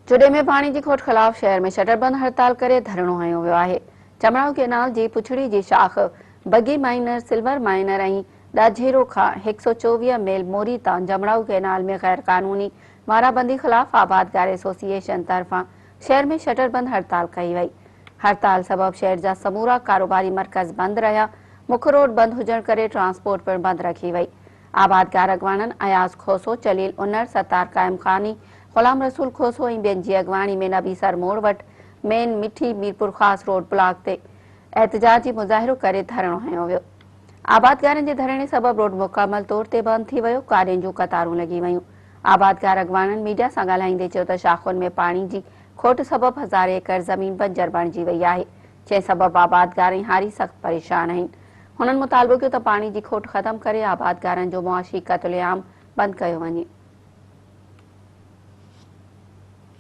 चुडे में पानी की खोट खिलाफ शहर में शटरबंद हड़ताल करे धरणो हयो वियो आहे। चमड़ाऊ केनाल जी पुछड़ी जी शाख बगी माइनर सिल्वर माइनर ऐं ॾाझेरो खां 124 मेल मोरी तां जमड़ाऊ केनाल में गैर कानूनी माराबंदी खिलाफ आबादगार एसोसिएशन तरफां शहर में शटरबंद हड़ताल कई वई। हड़ताल सबब शहर जा समूरा कारोबारी मरकज बंद रहा। मुख्य रोड बंद हुजण करे ट्रांसपोर्ट पिणु बंद रखी वई। आबादगार अगवाननि अयाज खोसो, जलील उन्नर, सत्तार कायम खानी, गुलाम रसूल खोसो ऐं ॿियनि जी अगवाणी में नबीसर मोड़ वटि मेन मिठी मीरपुर खास रोड ब्लॉक ते एहतजाजी मुज़ाहिरो करे धरणो हयो वियो। आबादगारनि जे धरणे सबब रोड मुकमल तौर ते बंद थी वियो। गाॾियुनि जूं कतारूं लॻी वयूं। आबादगार अगवाननि मीडिया सां ॻाल्हाईंदे चयो त शाखुनि में पाणी जी खोट सबब हज़ारे एकड़ ज़मीन बंजर बणिजी वई आहे, जंहिं सबब आबादगार ऐं हारी सख़्त परेशान आहिनि। हुननि मुतालबो कयो त पाणी जी खोट ख़त्म करे आबादगारनि जो मुआशी क़त्लेआम बंदि कयो वञे।